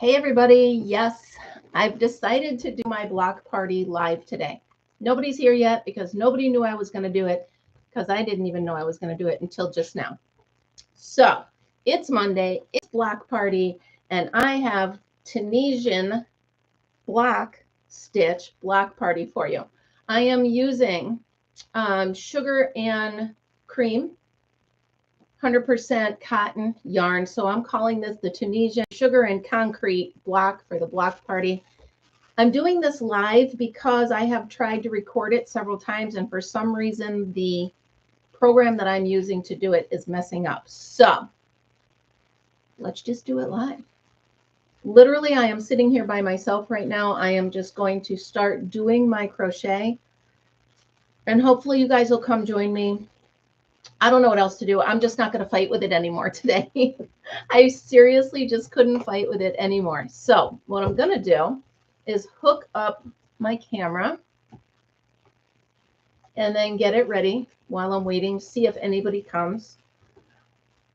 Hey everybody, yes, I've decided to do my block party live today. Nobody's here yet because nobody knew I was going to do it because I didn't even know I was going to do it until just now. So it's Monday, it's block party, and I have Tunisian block stitch block party for you. I am using sugar and cream 100% cotton yarn. So I'm calling this the Tunisian sugar and concrete block for the block party. I'm doing this live because I have tried to record it several times, and for some reason the program that I'm using to do it is messing up. So let's just do it live. Literally, I am sitting here by myself right now. I am just going to start doing my crochet, and hopefully you guys will come join me. I don't know what else to do. I'm just not going to fight with it anymore today. I seriously just couldn't fight with it anymore. So what I'm going to do is hook up my camera and then get it ready while I'm waiting to see if anybody comes.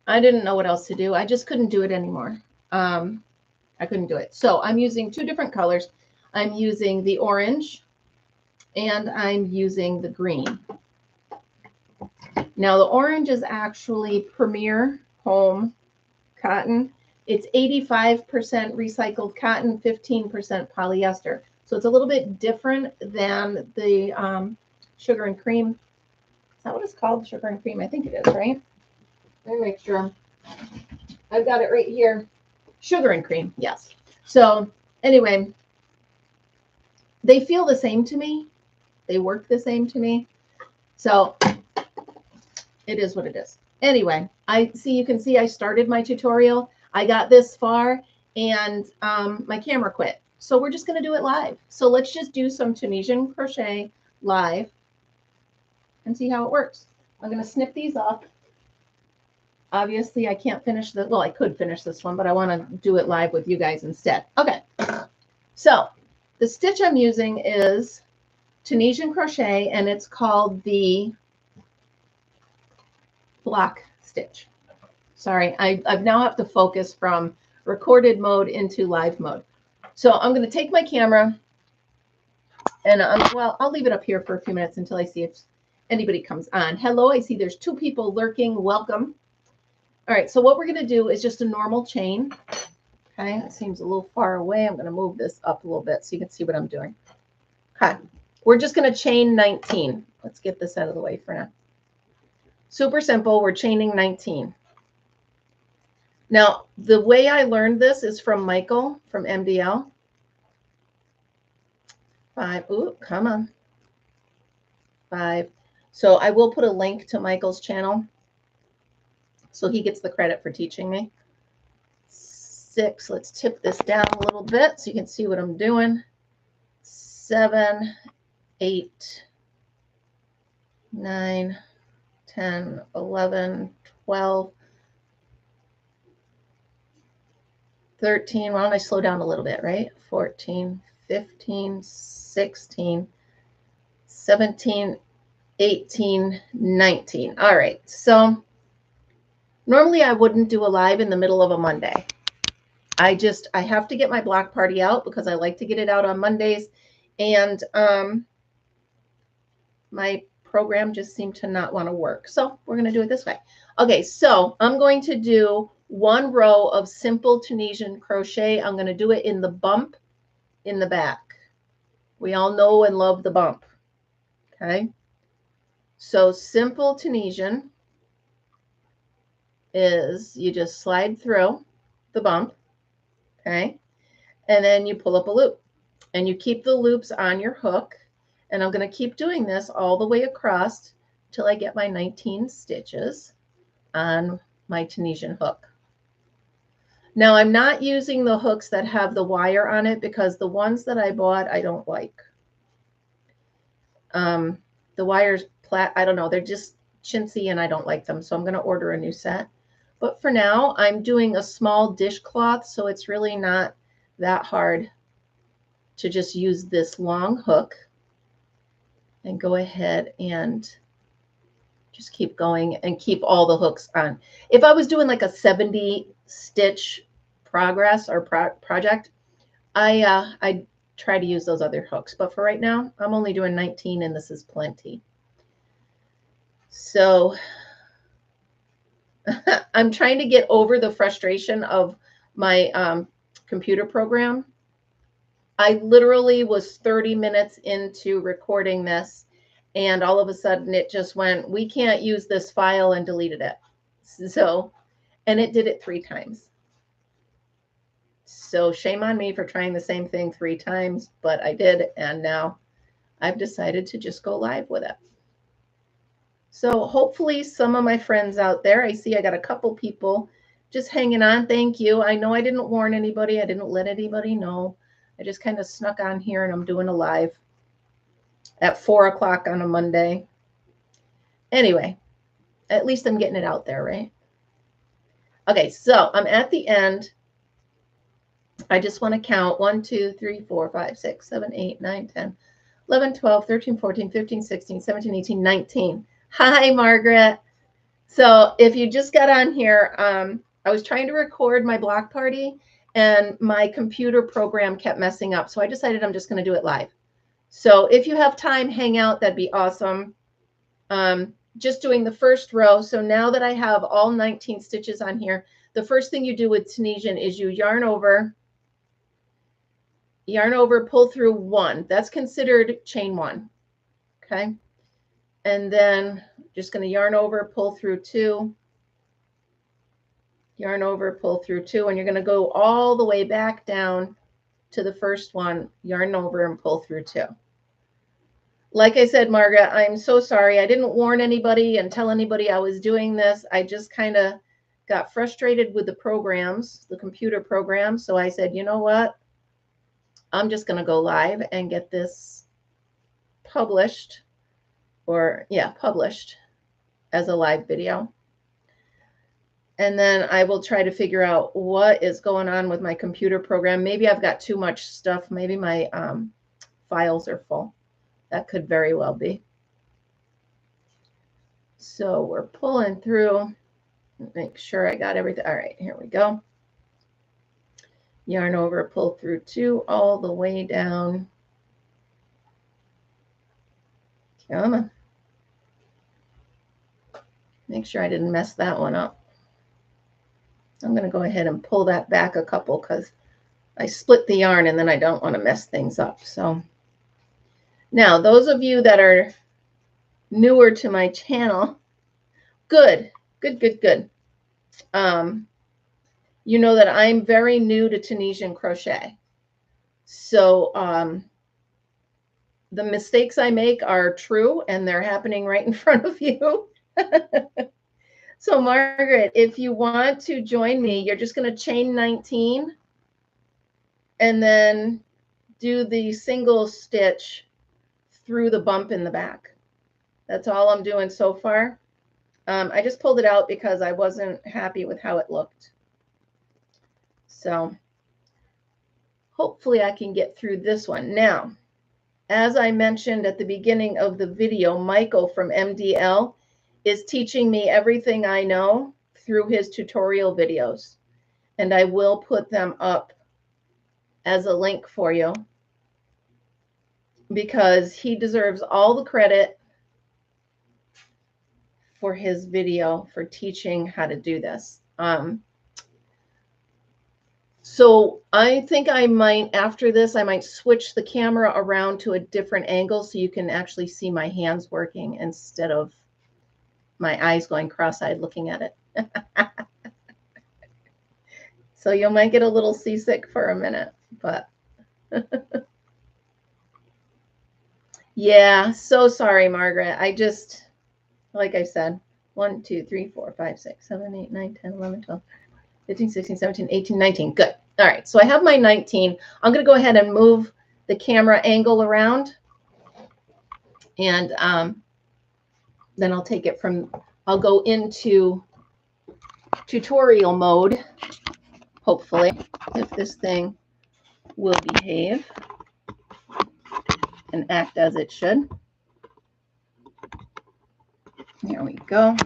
I didn't know what else to do. I just couldn't do it anymore. I couldn't do it. So I'm using two different colors. I'm using the orange and I'm using the green. Now, the orange is actually Premier Home cotton. It's 85% recycled cotton, 15% polyester. So it's a little bit different than the sugar and cream. Is that what it's called? Sugar and cream? I think it is, right? Let me make sure. I've got it right here. Sugar and cream, yes. So anyway, they feel the same to me. They work the same to me. So it is what it is. Anyway, you can see I started my tutorial. I got this far and my camera quit. So we're just going to do it live. So let's just do some Tunisian crochet live and see how it works. I'm going to snip these off. Obviously, I can't finish the, well, I could finish this one, but I want to do it live with you guys instead. Okay. So the stitch I'm using is Tunisian crochet, and it's called the block stitch. Sorry, I now have to focus from recorded mode into live mode. So I'm going to take my camera and well, I'll leave it up here for a few minutes until I see if anybody comes on. Hello, I see there's 2 people lurking. Welcome. All right, so what we're going to do is just a normal chain. Okay, it seems a little far away. I'm going to move this up a little bit so you can see what I'm doing. Okay, we're just going to chain 19. Let's get this out of the way for now. Super simple. We're chaining 19. Now, the way I learned this is from Michael from MDL. 5. Ooh, come on. 5. So I will put a link to Michael's channel so he gets the credit for teaching me. 6. Let's tip this down a little bit so you can see what I'm doing. 7, 8, 9, 10, 11, 12, 13. Why don't I slow down a little bit, right? 14, 15, 16, 17, 18, 19. All right. So normally I wouldn't do a live in the middle of a Monday. I have to get my block party out because I like to get it out on Mondays. And my program just seemed to not want to work. So we're going to do it this way. Okay, so I'm going to do 1 row of simple Tunisian crochet. I'm going to do it in the bump in the back. We all know and love the bump. Okay, so simple Tunisian is you just slide through the bump. Okay, and then you pull up a loop and you keep the loops on your hook. And I'm going to keep doing this all the way across till I get my 19 stitches on my Tunisian hook. Now, I'm not using the hooks that have the wire on it because the ones that I bought, I don't like. The wires, I don't know, they're just chintzy and I don't like them. So I'm going to order a new set. But for now, I'm doing a small dishcloth, so it's really not that hard to just use this long hook and go ahead and just keep going and keep all the hooks on. If I was doing like a 70 stitch progress or project, I try to use those other hooks. But for right now, I'm only doing 19 and this is plenty. So I'm trying to get over the frustration of my computer program. I literally was 30 minutes into recording this, and all of a sudden it just went, we can't use this file, and deleted it. So, and it did it 3 times. So shame on me for trying the same thing 3 times, but I did, and now I've decided to just go live with it. So hopefully some of my friends out there, I see I got a couple people just hanging on. Thank you. I know I didn't warn anybody. I didn't let anybody know. I just kind of snuck on here, and I'm doing a live at 4 o'clock on a Monday. Anyway, at least I'm getting it out there, right? Okay, so I'm at the end. I just want to count 1, 2, 3, 4, 5, 6, 7, 8, 9, 10, 11, 12, 13, 14, 15, 16, 17, 18, 19. Hi, Margaret. So if you just got on here, I was trying to record my block party, and my computer program kept messing up. So I decided I'm just going to do it live. So if you have time, hang out. That'd be awesome. Just doing the first row. So now that I have all 19 stitches on here, the first thing you do with Tunisian is you yarn over, pull through 1. That's considered chain 1. Okay. And then just going to yarn over, pull through 2. Yarn over, pull through 2, and you're going to go all the way back down to the first one, yarn over and pull through 2. Like I said, Margaret, I'm so sorry. I didn't warn anybody and tell anybody I was doing this. I just kind of got frustrated with the programs, the computer programs. So I said, you know what? I'm just going to go live and get this published, or yeah, published as a live video. And then I will try to figure out what is going on with my computer program. Maybe I've got too much stuff. Maybe my files are full. That could very well be. So we're pulling through. Make sure I got everything. All right, here we go. Yarn over, pull through 2 all the way down. Come on. Make sure I didn't mess that one up. I'm going to go ahead and pull that back a couple because I split the yarn and then I don't want to mess things up. So now those of you that are newer to my channel, good. You know that I'm very new to Tunisian crochet. So the mistakes I make are true, and they're happening right in front of you. So Margaret, if you want to join me, you're just going to chain 19 and then do the single stitch through the bump in the back. That's all I'm doing so far. I just pulled it out because I wasn't happy with how it looked. So hopefully I can get through this one. Now, as I mentioned at the beginning of the video, Michael from MDL is teaching me everything I know through his tutorial videos. And I will put them up as a link for you because he deserves all the credit for his video for teaching how to do this. So I think I might, after this, I might switch the camera around to a different angle so you can actually see my hands working instead of my eyes going cross-eyed looking at it. So you might get a little seasick for a minute, but yeah, so sorry, Margaret. I just, like I said, 1, 2, 3, 4, 5, 6, 7, 8, 9, 10, 11, 12, 15, 16, 17, 18, 19. Good. All right. So I have my 19. I'm going to go ahead and move the camera angle around. And then I'll take it from, I'll go into tutorial mode, hopefully, if this thing will behave and act as it should. There we go.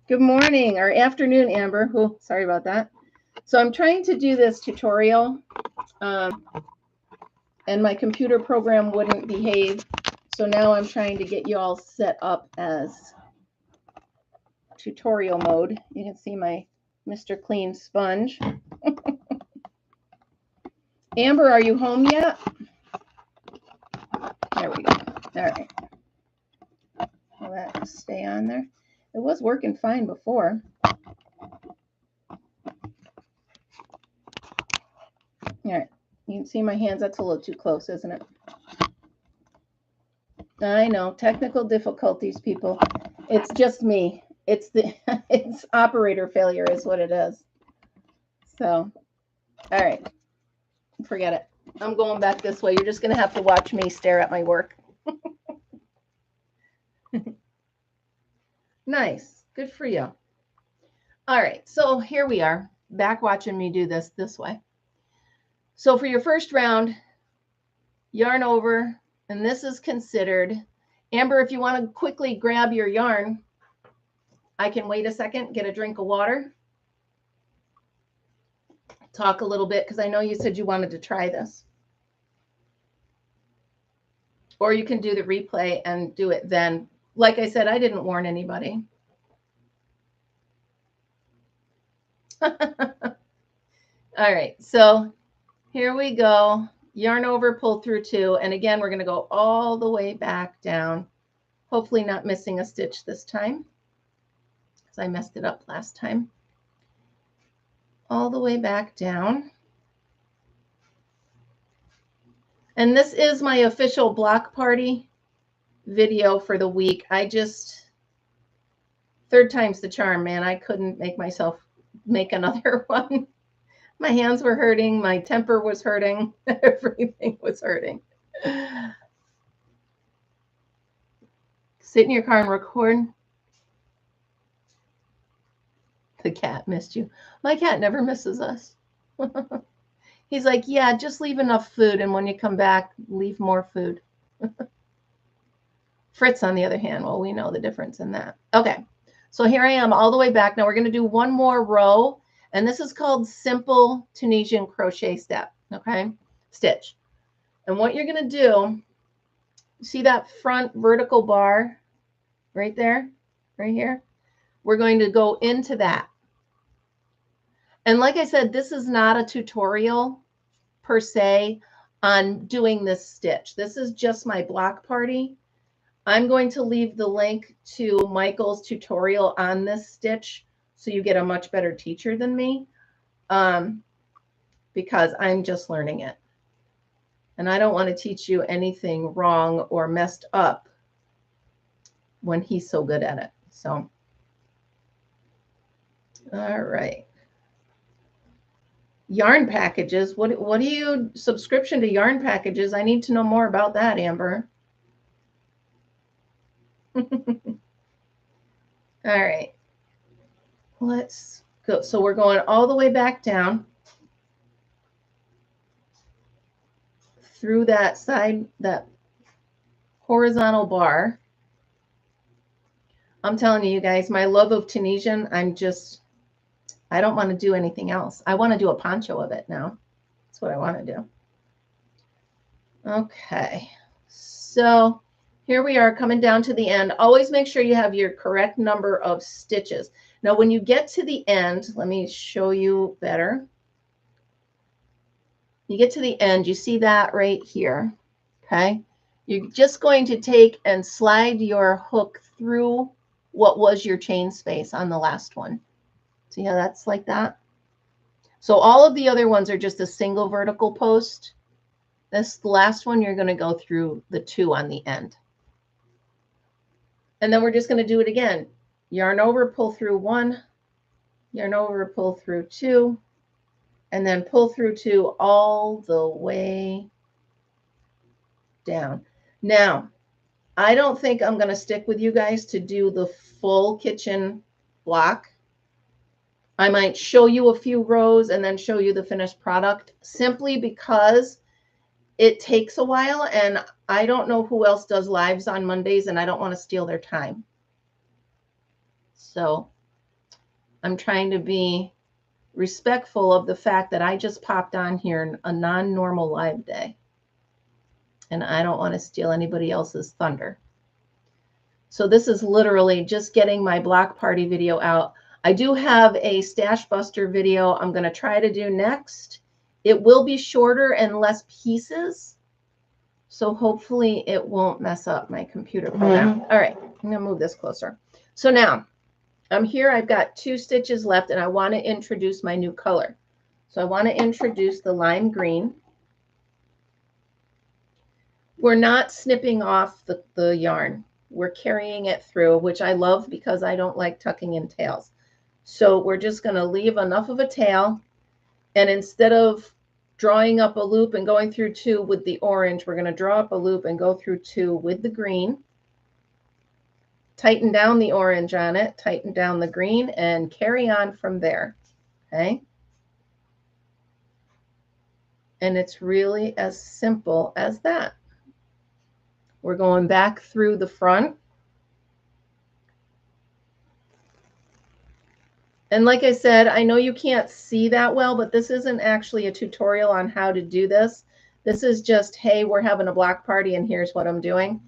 Good Good morning or afternoon, Amber. Oh, sorry about that. So I'm trying to do this tutorial, and my computer program wouldn't behave. So now I'm trying to get you all set up as tutorial mode. You can see my Mr. Clean sponge. Amber, are you home yet? There we go. All right. Will that stay on there? It was working fine before. All right. You can see my hands. That's a little too close, isn't it? I know. Technical difficulties, people. It's just me. It's it's operator failure is what it is. So, all right. Forget it. I'm going back this way. You're just going to have to watch me stare at my work. Nice. Good for you. All right. So here we are, back watching me do this way. So for your first round, yarn over, and this is considered. Amber, if you want to quickly grab your yarn, I can wait a second, get a drink of water, talk a little bit, because I know you said you wanted to try this. Or you can do the replay and do it then. Like I said, I didn't warn anybody. All right, so here we go. Yarn over, pull through 2. And again, we're going to go all the way back down. Hopefully not missing a stitch this time, because I messed it up last time. All the way back down. And this is my official block party video for the week. I just, third time's the charm, man. I couldn't make myself make another one. My hands were hurting. My temper was hurting. Everything was hurting. Sit in your car and record. The cat missed you. My cat never misses us. He's like, yeah, just leave enough food. And when you come back, leave more food. Fritz, on the other hand, well, we know the difference in that. Okay, so here I am all the way back. Now we're going to do one more row. And this is called simple Tunisian crochet step. Okay, stitch. And what you're going to do, see that front vertical bar right there, right here? We're going to go into that. And like I said, this is not a tutorial per se on doing this stitch. This is just my block party. I'm going to leave the link to Michael's tutorial on this stitch so you get a much better teacher than me, because I'm just learning it. And I don't want to teach you anything wrong or messed up when he's so good at it. So, all right. Yarn packages. What do you, subscription to yarn packages? I need to know more about that, Amber. All right. Let's go. So we're going all the way back down through that side, that horizontal bar. I'm telling you guys, my love of Tunisian, I don't want to do anything else. I want to do a poncho of it now. That's what I want to do. Okay. So here we are coming down to the end. Always make sure you have your correct number of stitches. Now, when you get to the end, let me show you better. You get to the end, you see that right here, okay? You're just going to take and slide your hook through what was your chain space on the last one. See how that's like that? So all of the other ones are just a single vertical post. This last one, you're going to go through the 2 on the end. And then we're just going to do it again. Yarn over, pull through 1, yarn over, pull through 2, and then pull through 2 all the way down. Now, I don't think I'm going to stick with you guys to do the full kitchen block. I might show you a few rows and then show you the finished product, simply because it takes a while, and I don't know who else does lives on Mondays, and I don't want to steal their time. So I'm trying to be respectful of the fact that I just popped on here a non-normal live day. And I don't want to steal anybody else's thunder. So this is literally just getting my block party video out. I do have a stash buster video I'm going to try to do next. It will be shorter and less pieces. So hopefully it won't mess up my computer program. All right, I'm going to move this closer. So now I'm here. I've got 2 stitches left and I want to introduce my new color. So I want to introduce the lime green. We're not snipping off the yarn. We're carrying it through, which I love because I don't like tucking in tails. So we're just going to leave enough of a tail. And instead of drawing up a loop and going through 2 with the orange, we're going to draw up a loop and go through 2 with the green. Tighten down the orange on it, tighten down the green, and carry on from there. Okay. And it's really as simple as that. We're going back through the front. And like I said, I know you can't see that well, but this isn't actually a tutorial on how to do this. This is just, hey, we're having a block party and here's what I'm doing.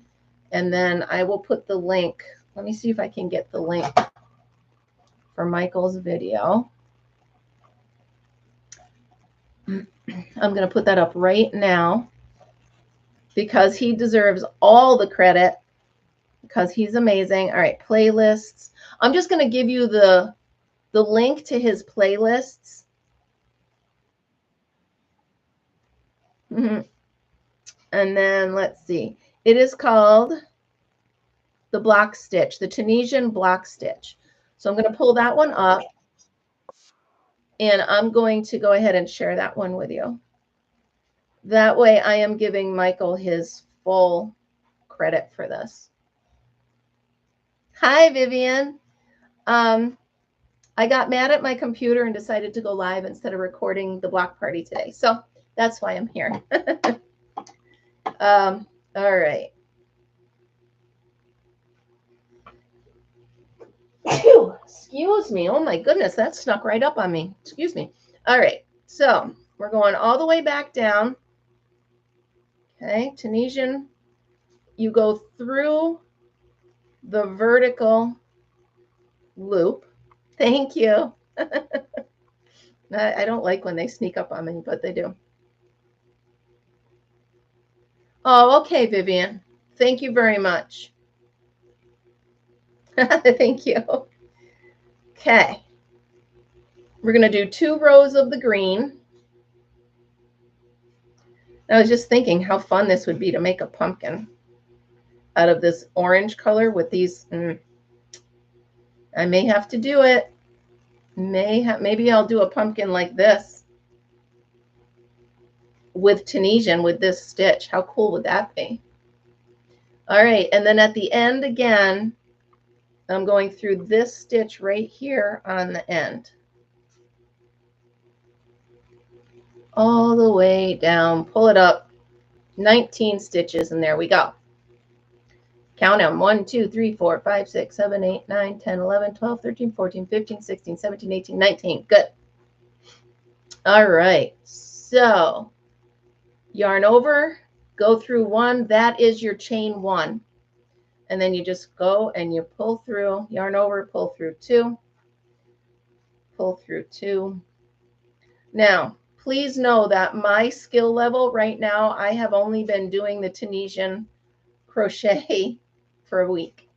And then I will put the link. Let me see if I can get the link for Michael's video. I'm going to put that up right now because he deserves all the credit because he's amazing. All right, playlists. I'm just going to give you the link to his playlists. And then let's see. It is called the block stitch, the Tunisian block stitch. So I'm going to pull that one up and I'm going to go ahead and share that one with you. That way I am giving Michael his full credit for this. Hi, Vivian. I got mad at my computer and decided to go live instead of recording the block party today. So that's why I'm here. All right. Phew, excuse me. Oh my goodness, that snuck right up on me. Excuse me. All right. So we're going all the way back down. Okay, Tunisian. You go through the vertical loop. Thank you. I don't like when they sneak up on me, but they do. Oh, okay, Vivian. Thank you very much. Thank you. Okay. We're going to do 2 rows of the green. I was just thinking how fun this would be to make a pumpkin out of this orange color with these. I may have to do it. Maybe I'll do a pumpkin like this with Tunisian with this stitch. How cool would that be? All right, and then at the end again, I'm going through this stitch right here on the end. All the way down, pull it up, 19 stitches, and there we go. Count them, 1, 2, 3, 4, 5, 6, 7, 8, 9, 10, 11, 12, 13, 14, 15, 16, 17, 18, 19. Good. All right, so yarn over, go through 1. That is your chain 1. And then you just go and you pull through, yarn over, pull through 2, pull through 2. Now, please know that my skill level right now, I have only been doing the Tunisian crochet for a week.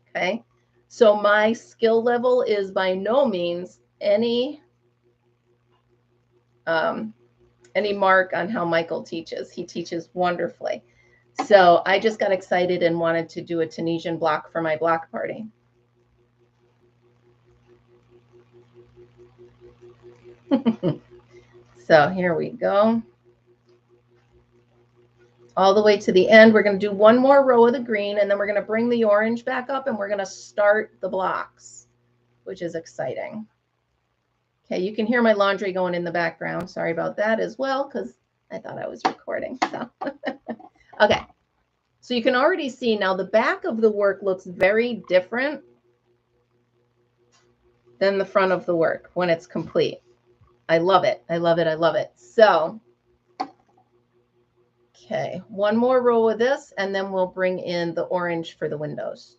Okay. So my skill level is by no means any mark on how Michael teaches. He teaches wonderfully. So I just got excited and wanted to do a Tunisian block for my block party. So here we go. All the way to the end. We're going to do 1 more row of the green, and then we're going to bring the orange back up, and we're going to start the blocks, which is exciting. Okay, you can hear my laundry going in the background. Sorry about that as well, because I thought I was recording. So. Okay, so you can already see now the back of the work looks very different than the front of the work when it's complete. I love it. I love it. I love it. So, okay, one more row of this, and then we'll bring in the orange for the windows.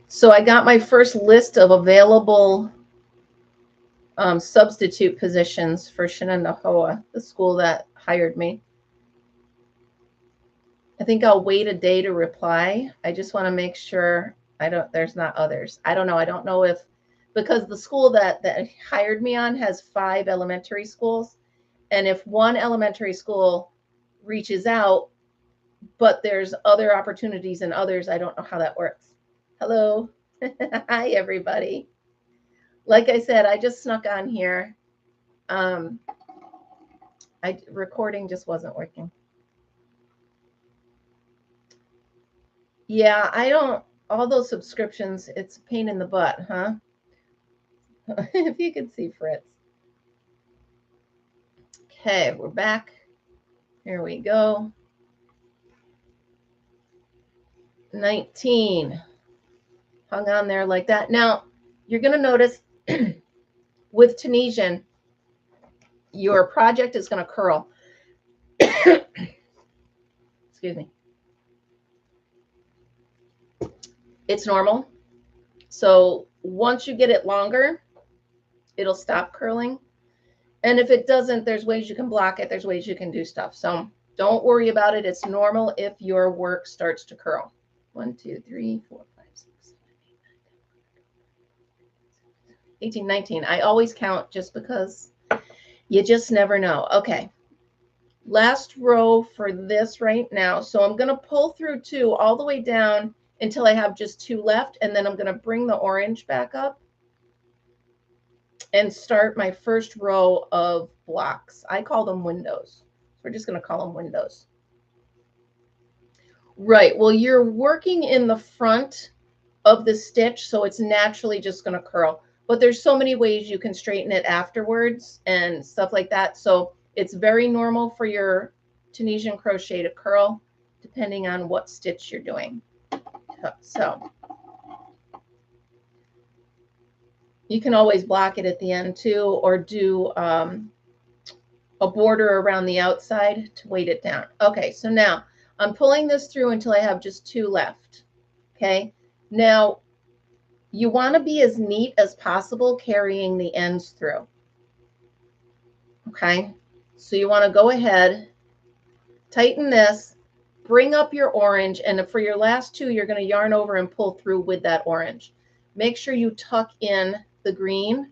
So I got my first list of available substitute positions for Shenandoah, the school that hired me. I think I'll wait a day to reply. I just want to make sure there's not others. I don't know. I don't know if, because the school that hired me on has 5 elementary schools. And if one elementary school reaches out, but there's other opportunities in others, I don't know how that works. Hello. Hi, everybody. Like I said, I just snuck on here. Recording just wasn't working. Yeah, all those subscriptions, it's a pain in the butt, huh? If you could see Fritz. Okay, we're back. Here we go. 19. Hung on there like that. Now, you're going to notice with Tunisian, your project is going to curl. Excuse me. It's normal. So once you get it longer, it'll stop curling. And if it doesn't, there's ways you can block it. There's ways you can do stuff. So don't worry about it. It's normal if your work starts to curl. 1, 2, 3, 4, 5, 6, 7, 8, 9, 10, 18, 19. I always count just because you just never know. Okay. Last row for this right now. So I'm going to pull through 2 all the way down until I have just 2 left. And then I'm going to bring the orange back up and start my first row of blocks. I call them windows. So we're just going to call them windows. Right. Well, you're working in the front of the stitch, so it's naturally just going to curl. But there's so many ways you can straighten it afterwards and stuff like that. So it's very normal for your Tunisian crochet to curl depending on what stitch you're doing. So you can always block it at the end too, or do a border around the outside to weight it down. Okay, so now I'm pulling this through until I have just 2 left. Okay, now you want to be as neat as possible carrying the ends through. Okay, so you want to go ahead, tighten this, bring up your orange, and for your last 2, you're going to yarn over and pull through with that orange. Make sure you tuck in the green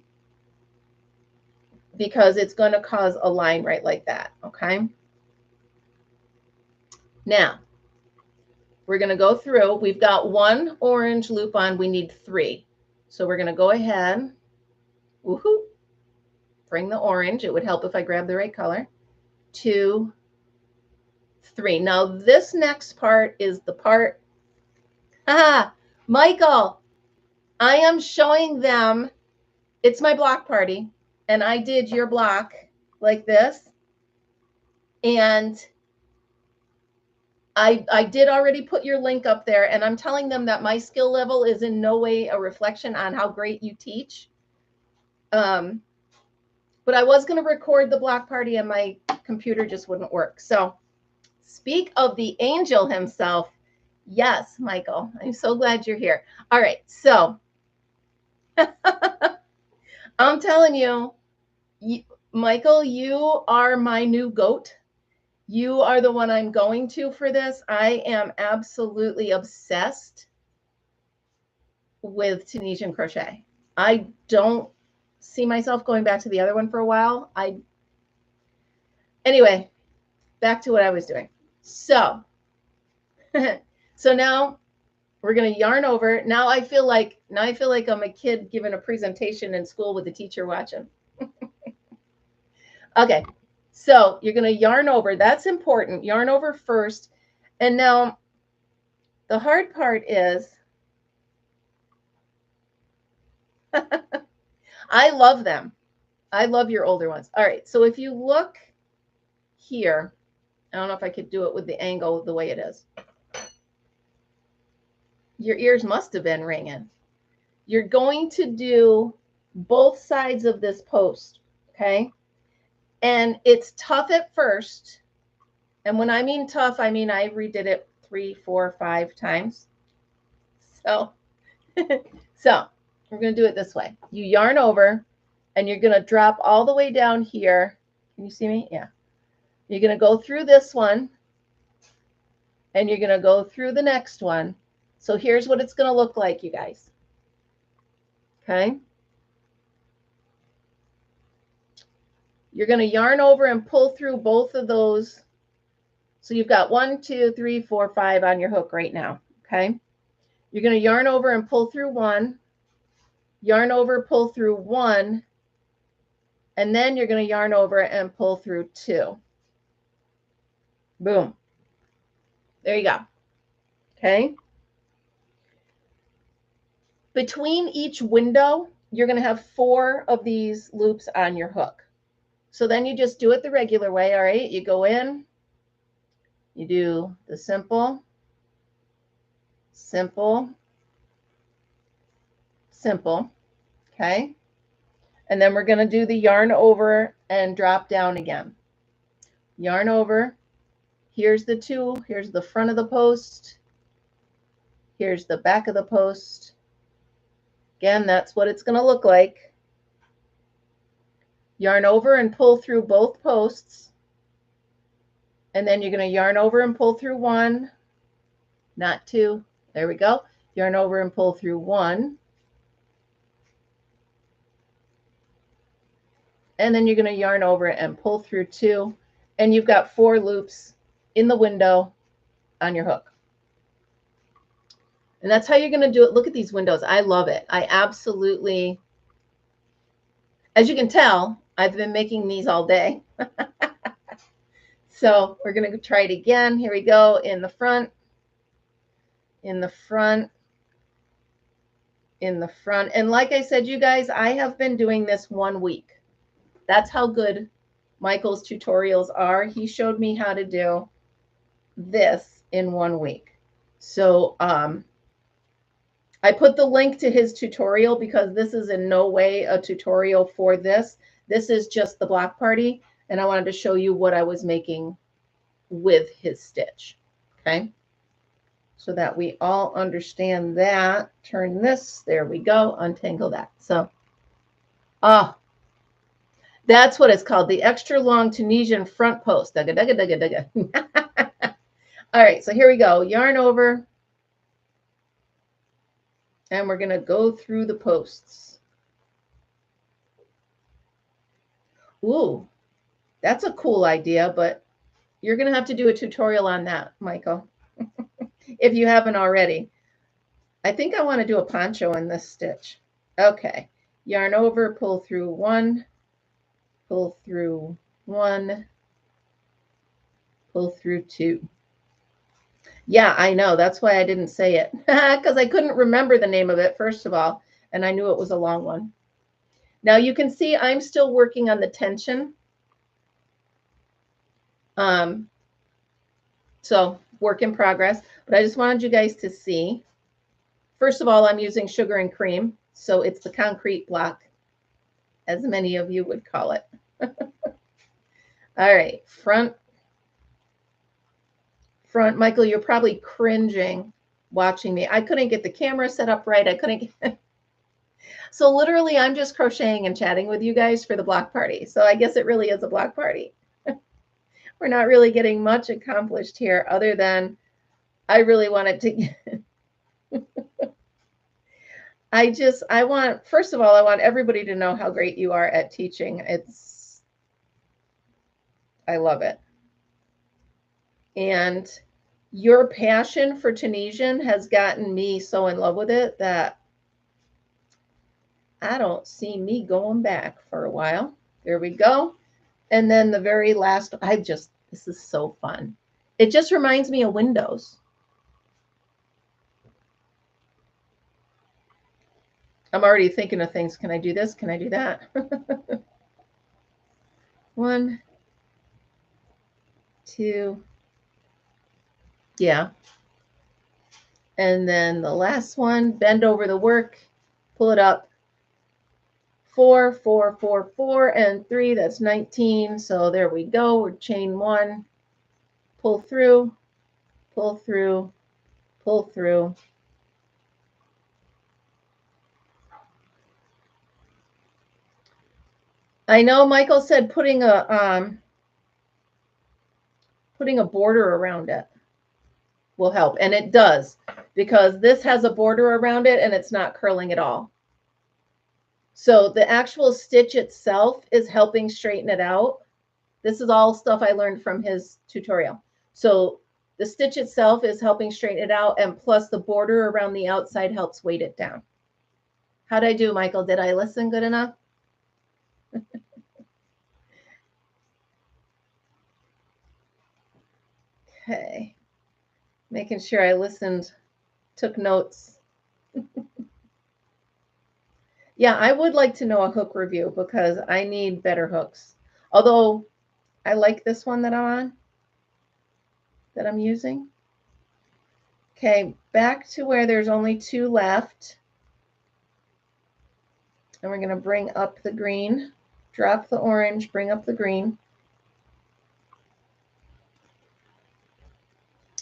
because it's going to cause a line right like that. Okay. Now we're going to go through. We've got 1 orange loop on. We need 3. So we're going to go ahead. Woohoo! Bring the orange. It would help if I grab the right color. 2, 3. Now this next part is the part. Michael, I am showing them. It's my block party, and I did your block like this. And I did already put your link up there, and I'm telling them that my skill level is in no way a reflection on how great you teach. But I was going to record the block party, and my computer just wouldn't work. So speak of the angel himself. Yes, Michael, I'm so glad you're here. All right, so I'm telling you, Michael, you are my new goat. You are the one I'm going to for this. I am absolutely obsessed with Tunisian crochet. I don't see myself going back to the other one for a while. Anyway, back to what I was doing. So, so now we're going to yarn over. Now I feel like I'm a kid giving a presentation in school with the teacher watching. Okay. So you're going to yarn over. That's important. Yarn over first. And now the hard part is I love them. I love your older ones. All right. So if you look here, I don't know if I could do it with the angle the way it is. Your ears must have been ringing. You're going to do both sides of this post, okay? And it's tough at first. And when I mean tough, I mean I redid it 3, 4, 5 times. So, so we're going to do it this way. You yarn over, and you're going to drop all the way down here. Can you see me? Yeah. You're going to go through this one, and you're going to go through the next one. So here's what it's going to look like, you guys. Okay. You're going to yarn over and pull through both of those. So you've got 1, 2, 3, 4, 5 on your hook right now. Okay. You're going to yarn over and pull through 1, yarn over, pull through 1, and then you're going to yarn over and pull through 2. Boom. There you go. Okay. Between each window, you're going to have 4 of these loops on your hook. So then you just do it the regular way. All right. You go in, you do the simple, simple, simple. Okay. And then we're going to do the yarn over and drop down again. Yarn over. Here's the 2. Here's the front of the post. Here's the back of the post. Again, that's what it's going to look like. Yarn over and pull through both posts. And then you're going to yarn over and pull through 1, not 2. There we go. Yarn over and pull through 1. And then you're going to yarn over and pull through 2. And you've got 4 loops in the window on your hook. And that's how you're going to do it. Look at these windows. I love it. I absolutely, as you can tell, I've been making these all day. So we're going to try it again. Here we go. In the front, in the front, in the front. And like I said, you guys, I have been doing this 1 week. That's how good Michael's tutorials are. He showed me how to do this in 1 week. So I put the link to his tutorial because this is in no way a tutorial for this. This is just the block party. And I wanted to show you what I was making with his stitch. Okay. So that we all understand that. Turn this. There we go. Untangle that. So, that's what it's called. The extra long Tunisian front post. Dugga, dugga, dugga, dugga. All right. So here we go. Yarn over. And we're going to go through the posts. Ooh, that's a cool idea, but you're going to have to do a tutorial on that, Michael, if you haven't already. I think I want to do a poncho in this stitch. Okay. Yarn over, pull through 1, pull through 1, pull through 2. Yeah, I know. That's why I didn't say it, because I couldn't remember the name of it, first of all, and I knew it was a long one. Now you can see I'm still working on the tension. So work in progress, but I just wanted you guys to see. First of all, I'm using sugar and cream, so it's the concrete block, as many of you would call it. All right, front. Michael, you're probably cringing watching me. I couldn't get the camera set up right. I couldn't get... So literally, I'm just crocheting and chatting with you guys for the block party. So I guess it really is a block party. We're not really getting much accomplished here other than I really wanted to... I want, first of all, I want everybody to know how great you are at teaching. I love it. And your passion for Tunisian has gotten me so in love with it that I don't see me going back for a while. There we go. And then the very last, this is so fun. It just reminds me of Windows. I'm already thinking of things. Can I do this? Can I do that? 1, 2. Yeah. And then the last one, bend over the work, pull it up. 4, 4, 4, 4, and 3, that's 19. So there we go. We're chain 1, pull through, pull through, pull through. I know Michael said putting a border around it will help, and it does, because this has a border around it and it's not curling at all. So the actual stitch itself is helping straighten it out. This is all stuff I learned from his tutorial. So the stitch itself is helping straighten it out, and plus the border around the outside helps weight it down. How'd I do, Michael? Did I listen good enough? Okay. Making sure I listened, took notes. Yeah, I would like to know a hook review because I need better hooks. Although I like this one that I'm on, that I'm using. Okay, back to where there's only 2 left. And we're going to bring up the green, drop the orange, bring up the green.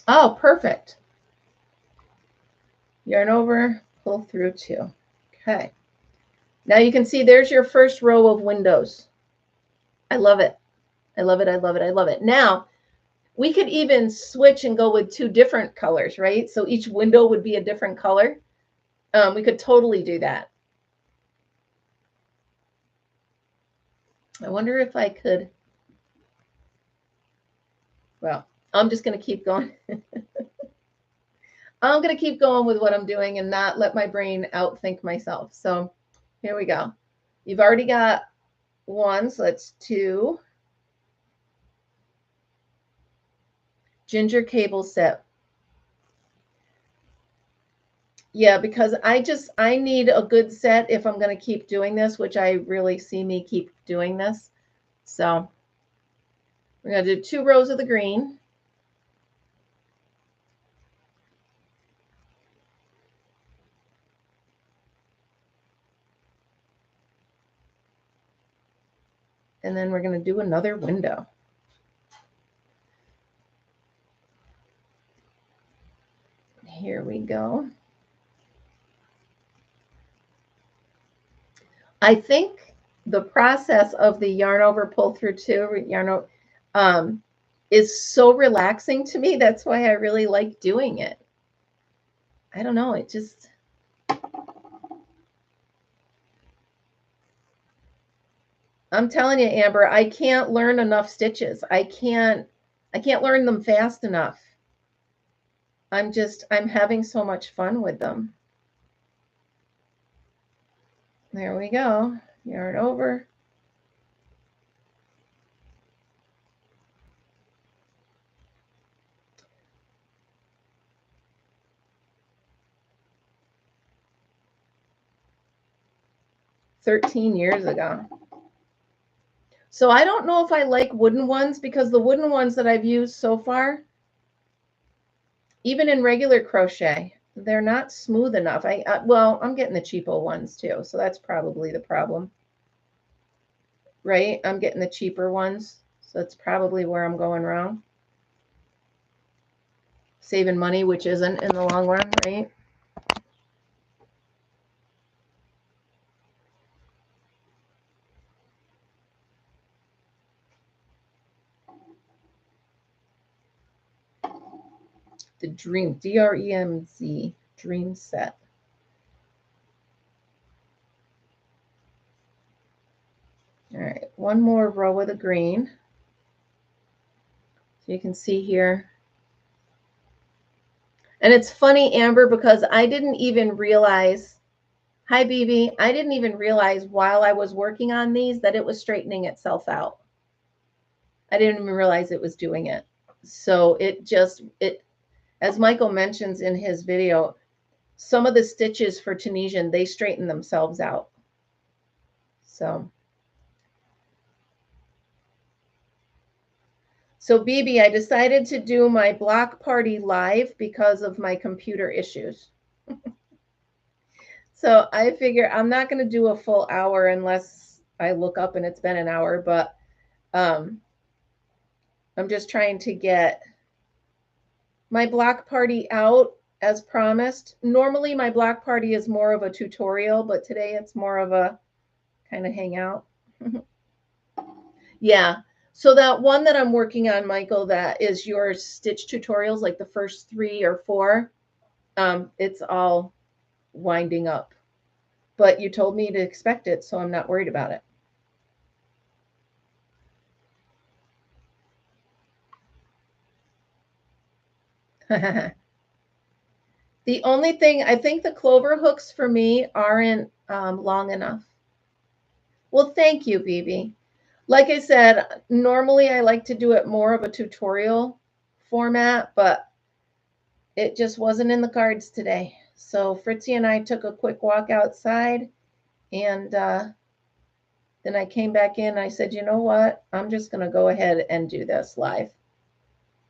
Oh, perfect. Yarn over, pull through 2. Okay. Now you can see there's your first row of windows. I love it. I love it. I love it. I love it. Now, we could even switch and go with 2 different colors, right? So each window would be a different color. We could totally do that. I wonder if I could. Well, I'm just going to keep going. I'm going to keep going with what I'm doing and not let my brain outthink myself. So here we go. You've already got 1, so that's 2. Ginger cable set. Yeah, because I need a good set if I'm going to keep doing this, which I really see me keep doing this. So we're going to do 2 rows of the green. And then we're going to do another window. Here we go. I think the process of the yarn over, pull through 2, yarn over, is so relaxing to me. That's why I really like doing it. I don't know. It just, I'm telling you, Amber, I can't learn enough stitches. I can't learn them fast enough. I'm having so much fun with them. There we go. Yarn over. $13 years ago. So I don't know if I like wooden ones, because the wooden ones that I've used so far, even in regular crochet, they're not smooth enough. Well, I'm getting the cheapo ones too, so that's probably the problem. Right? I'm getting the cheaper ones, so that's probably where I'm going wrong. Saving money, which isn't in the long run, right? The Dream, D-R-E-M-Z, Dream Set. All right, 1 more row of the green. So you can see here. And it's funny, Amber, because I didn't even realize, hi, BB, I didn't even realize while I was working on these that it was straightening itself out. I didn't even realize it was doing it. So it as Michael mentions in his video, some of the stitches for Tunisian, they straighten themselves out. So So BB, I decided to do my block party live because of my computer issues. So I figure I'm not going to do a full hour unless I look up and it's been an hour, but I'm just trying to get my block party out as promised. Normally my block party is more of a tutorial, but today it's more of a kind of hangout. Yeah. So that one that I'm working on, Michael, that is your stitch tutorials, like the first 3 or 4, it's all winding up. But you told me to expect it, so I'm not worried about it. The only thing, I think the clover hooks for me aren't long enough. Well, thank you, BB. Like I said, normally I like to do it more of a tutorial format, but it just wasn't in the cards today. So Fritzy and I took a quick walk outside, and then I came back in. I said, you know what? I'm just going to go ahead and do this live.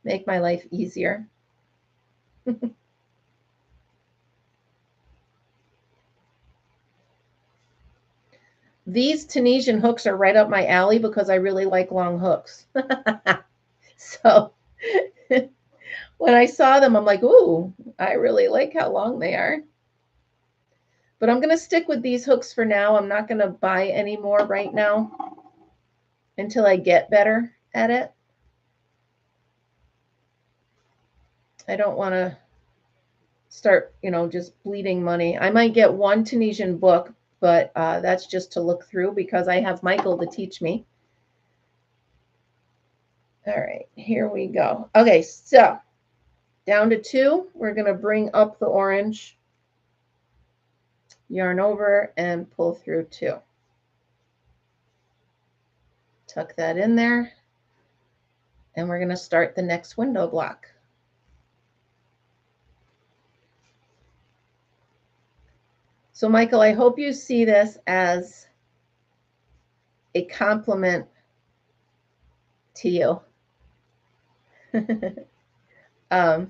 Make my life easier. These Tunisian hooks are right up my alley because I really like long hooks. So when I saw them, I'm like, ooh, I really like how long they are. But I'm going to stick with these hooks for now. I'm not going to buy any more right now until I get better at it. I don't want to start, just bleeding money. I might get one Tunisian book, but that's just to look through because I have Michael to teach me. All right, here we go. Okay, so down to 2, we're going to bring up the orange, yarn over, and pull through 2. Tuck that in there, and we're going to start the next window block. So Michael, I hope you see this as a compliment to you. I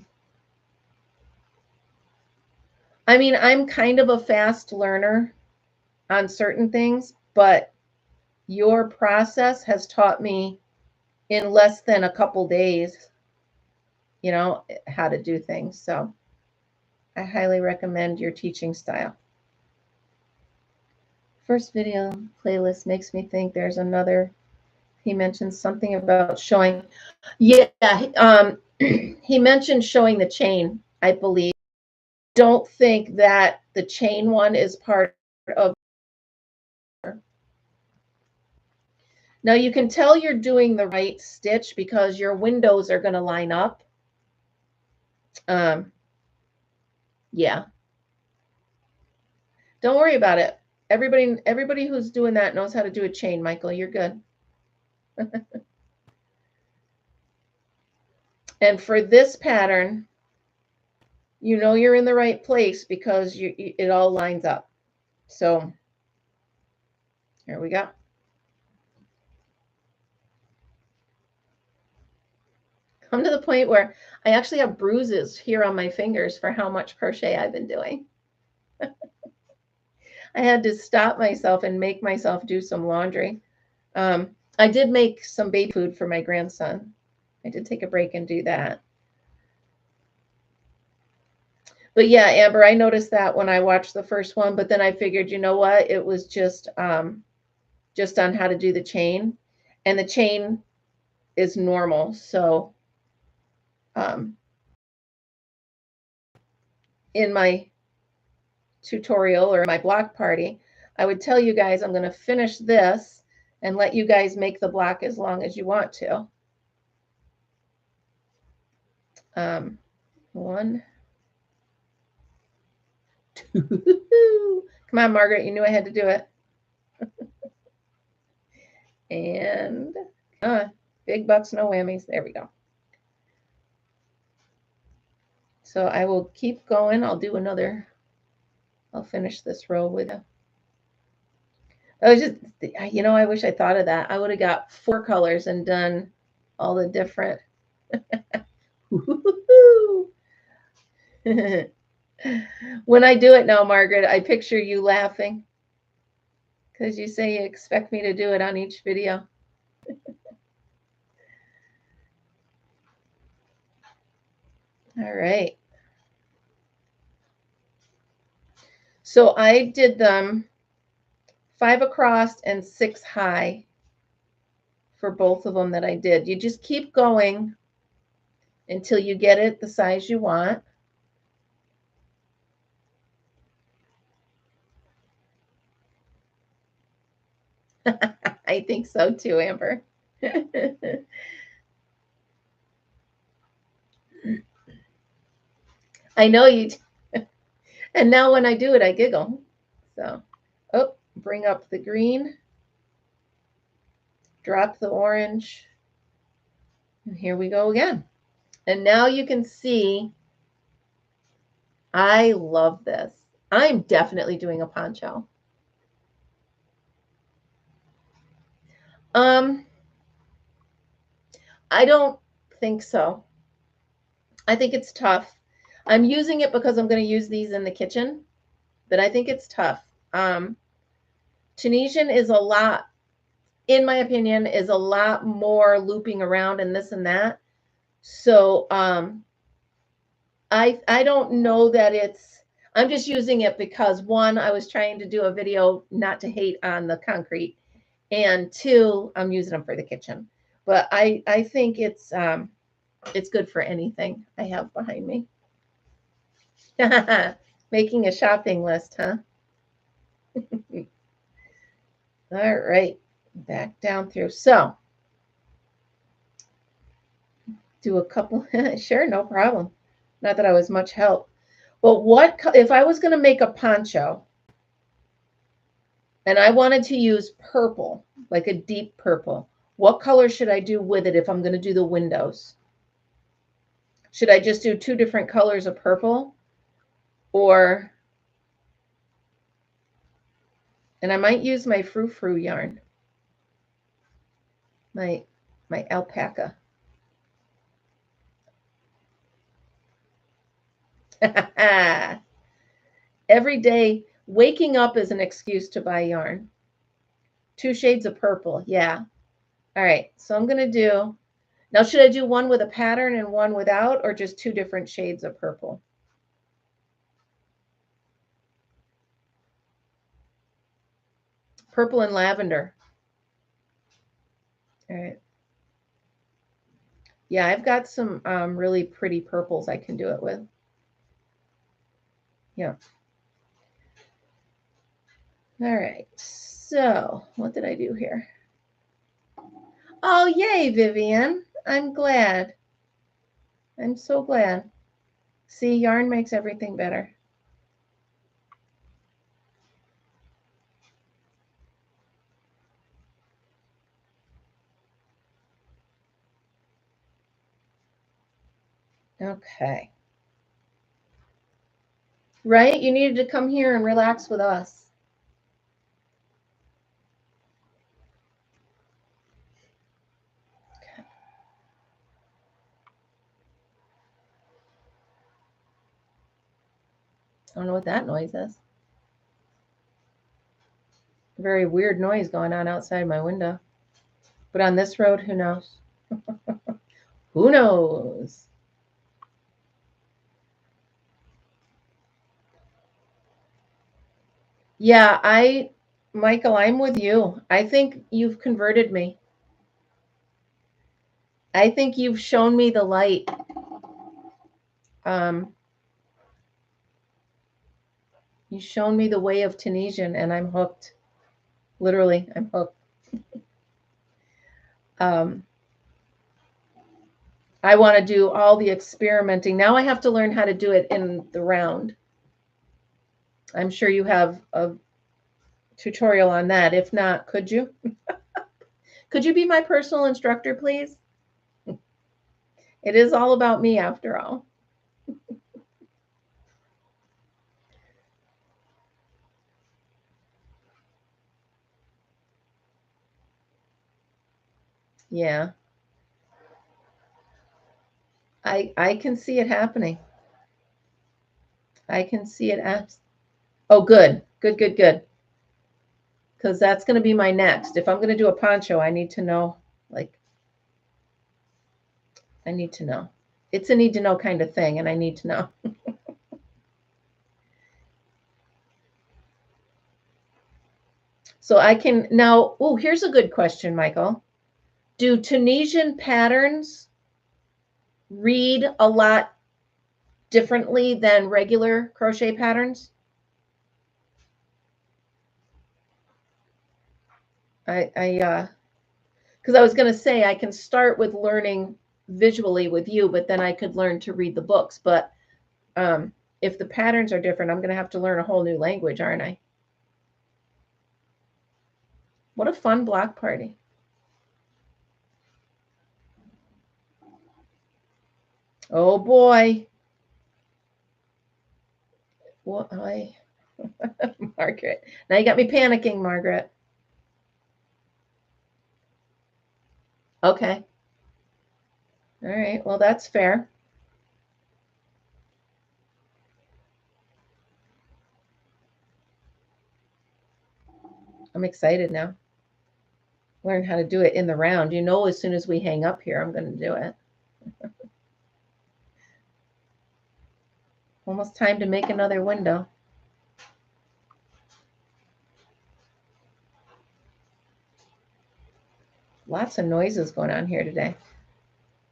mean, I'm kind of a fast learner on certain things, but your process has taught me in less than a couple days, how to do things. So I highly recommend your teaching style. First video playlist makes me think there's another. He mentioned something about showing. Yeah, he mentioned showing the chain, I believe. Don't think that the chain one is part of. Now you can tell you're doing the right stitch because your windows are going to line up. Yeah. Don't worry about it. Everybody who's doing that knows how to do a chain, Michael. You're good. And for this pattern, you're in the right place because it all lines up. So here we go. I'm to the point where I actually have bruises here on my fingers for how much crochet I've been doing. I had to stop myself and make myself do some laundry. I did make some baby food for my grandson. I did take a break and do that. But yeah, Amber, I noticed that when I watched the first one, but then I figured, you know what? It was just on how to do the chain, and the chain is normal. So in my tutorial or my block party, I would tell you guys I'm going to finish this and let you guys make the block as long as you want to. 1, 2. Come on, Margaret, you knew I had to do it. And big bucks, no whammies. There we go. So I will keep going. I'll finish this row with a. I was just, I wish I thought of that. I would have got 4 colors and done all the different. When I do it now, Margaret, I picture you laughing because you say you expect me to do it on each video. All right. So I did them 5 across and 6 high for both of them that I did. You just keep going until you get it the size you want. I think so too, Amber. I know you. And now when I do it, I giggle. So, oh, bring up the green, drop the orange, and here we go again. And now you can see, I love this. I'm definitely doing a poncho. I don't think so. I think it's tough. I'm using it because I'm going to use these in the kitchen, but I think it's tough. Tunisian is a lot, in my opinion, is a lot more looping around and this and that. So I don't know that it's, I'm just using it because 1, I was trying to do a video not to hate on the concrete, and 2, I'm using them for the kitchen. But I think it's good for anything I have behind me. Making a shopping list, huh? All right, back down through. So do a couple. Sure, no problem. Not that I was much help. But what if I was going to make a poncho and I wanted to use purple, like a deep purple? What color should I do with it if I'm going to do the windows? Should I just do 2 different colors of purple? Or, and I might use my frou-frou yarn, my alpaca. Every day, waking up is an excuse to buy yarn. 2 shades of purple, yeah. All right, so I'm going to do, now should I do one with a pattern and one without, or just 2 different shades of purple? Purple and lavender. All right. Yeah, I've got some really pretty purples I can do it with. Yeah. All right, so what did I do here? Oh, yay, Vivian. I'm glad. I'm so glad. See, yarn makes everything better. Okay. Right? You needed to come here and relax with us. Okay. I don't know what that noise is. A very weird noise going on outside my window. But on this road, who knows? Who knows? Yeah, Michael, I'm with you. I think you've converted me. I think you've shown me the light. You've shown me the way of Tunisian, and I'm hooked. Literally, I'm hooked. I want to do all the experimenting. Now I have to learn how to do it in the round. I'm sure you have a tutorial on that. If not, could you? Could you be my personal instructor, please? It is all about me after all. Yeah. I can see it happening. I can see it. Oh, good. Good, good, good. Because that's going to be my next. If I'm going to do a poncho, I need to know, like, I need to know. It's a need to know kind of thing, and I need to know. So I can now, oh, here's a good question, Michael. Do Tunisian patterns read a lot differently than regular crochet patterns? Because I was going to say I can start with learning visually with you, but then I could learn to read the books. But if the patterns are different, I'm going to have to learn a whole new language, aren't I? What a fun block party. Oh boy. What Margaret. Now you got me panicking, Margaret. Okay. All right. Well, that's fair. I'm excited now. Learn how to do it in the round. You know, as soon as we hang up here, I'm going to do it. Almost time to make another window. Lots of noises going on here today.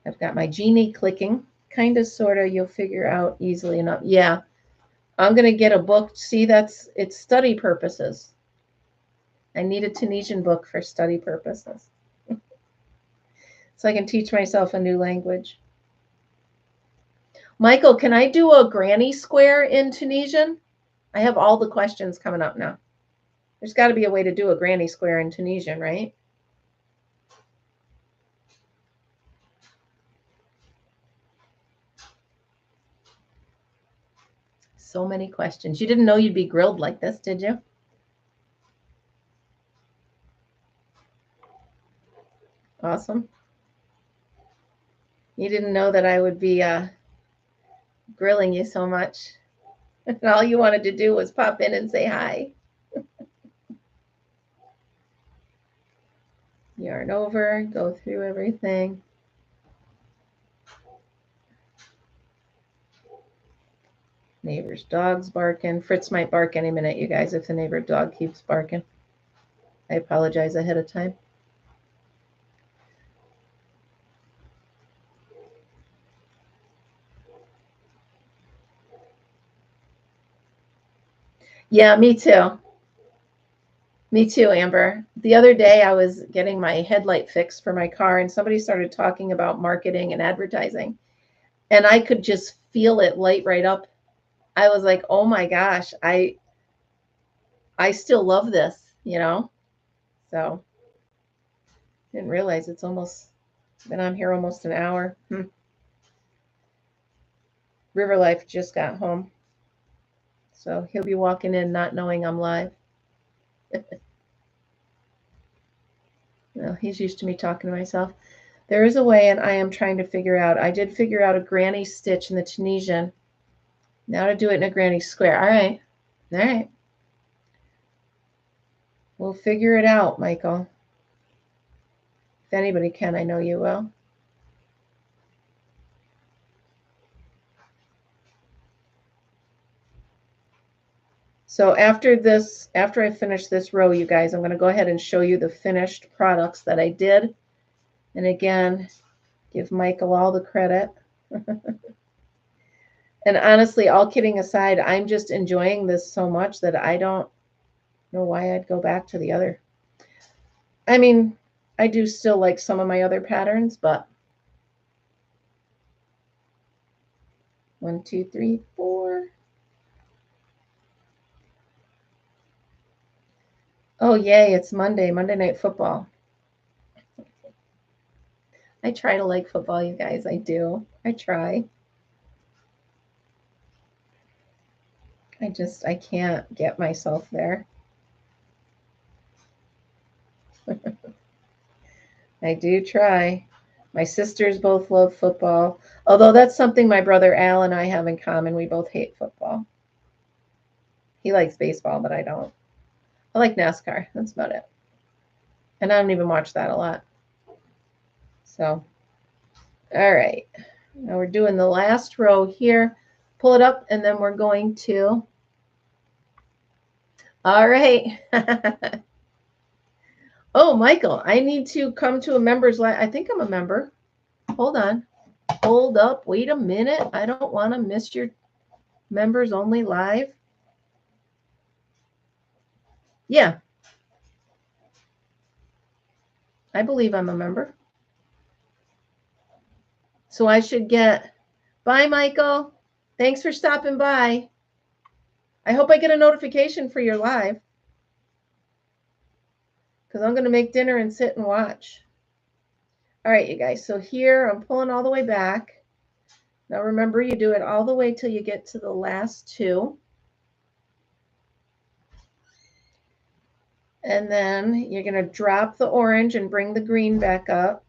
I've got my genie clicking. Kind of, sort of, you'll figure out easily enough. Yeah. I'm going to get a book. See, it's study purposes. I need a Tunisian book for study purposes. So I can teach myself a new language. Michael, can I do a granny square in Tunisian? I have all the questions coming up now. There's got to be a way to do a granny square in Tunisian, right? So many questions. You didn't know you'd be grilled like this, did you? Awesome. You didn't know that I would be grilling you so much. And all you wanted to do was pop in and say hi. Yarn over, go through everything. Neighbor's dog's barking. Fritz might bark any minute, you guys, if the neighbor dog keeps barking. I apologize ahead of time. Yeah, me too. Me too, Amber. The other day I was getting my headlight fixed for my car and somebody started talking about marketing and advertising. And I could just feel it light right up. I was like, oh my gosh, I still love this, you know? So didn't realize it's almost been on here almost an hour. River Life just got home. So he'll be walking in not knowing I'm live. Well, he's used to me talking to myself. There is a way, and I am trying to figure out. I did figure out a granny stitch in the Tunisian. Now to do it in a granny square. All right. All right. We'll figure it out, Michael. If anybody can, I know you will. So after I finish this row, you guys, I'm going to go ahead and show you the finished products that I did. And again, give Michael all the credit. And honestly, all kidding aside, I'm just enjoying this so much that I don't know why I'd go back to the other. I mean, I do still like some of my other patterns, but 1, 2, 3, 4. Oh, yay, it's Monday Night Football. I try to like football, you guys. I do. I try. I can't get myself there. I do try. My sisters both love football. Although that's something my brother Al and I have in common. We both hate football. He likes baseball, but I don't. I like NASCAR. That's about it. And I don't even watch that a lot. So, all right. Now we're doing the last row here. Pull it up, and then we're going to. All right. Oh, Michael, I need to come to a member's live. I think I'm a member. Hold on. Hold up. Wait a minute. I don't want to miss your members only live. Yeah. I believe I'm a member. So I should get. Bye, Michael. Thanks for stopping by. I hope I get a notification for your live, because I'm going to make dinner and sit and watch. All right, you guys. So here I'm pulling all the way back. Now remember, you do it all the way till you get to the last two. And then you're going to drop the orange and bring the green back up.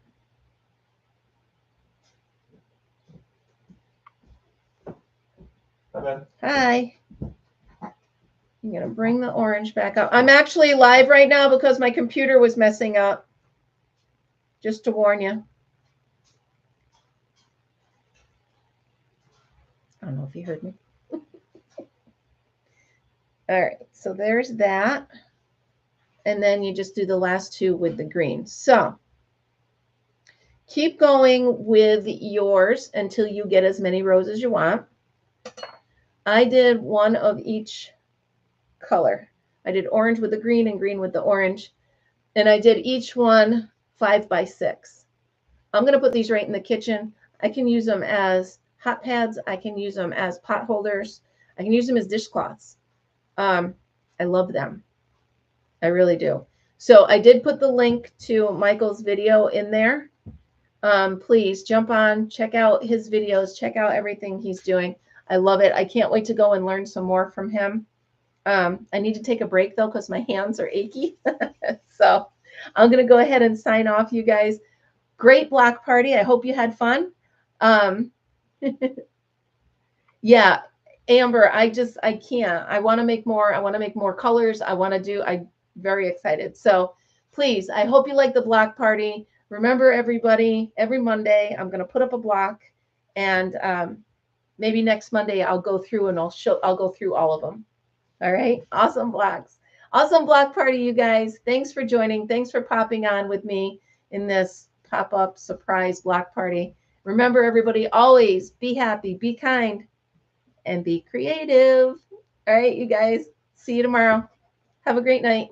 Hi. I'm going to bring the orange back up. I'm actually live right now because my computer was messing up. Just to warn you. I don't know if you heard me. All right, so there's that. And then you just do the last two with the green. So keep going with yours until you get as many rows as you want. I did one of each color. I did orange with the green and green with the orange. And I did each one 5 by 6. I'm going to put these right in the kitchen. I can use them as hot pads. I can use them as pot holders. I can use them as dishcloths. I love them. I really do. So I did put the link to Michael's video in there. Please jump on, check out his videos, check out everything he's doing. I love it. I can't wait to go and learn some more from him. I need to take a break, though, because my hands are achy. So I'm going to go ahead and sign off, you guys. Great block party. I hope you had fun. Yeah, Amber, I can't. I want to make more. I want to make more colors. I'm very excited. So please, I hope you like the block party. Remember, everybody, every Monday, I'm going to put up a block, and maybe next Monday I'll go through and I'll go through all of them. All right. Awesome blocks. Awesome block party, you guys. Thanks for joining. Thanks for popping on with me in this pop-up surprise block party. Remember, everybody, always be happy, be kind, and be creative. All right, you guys. See you tomorrow. Have a great night.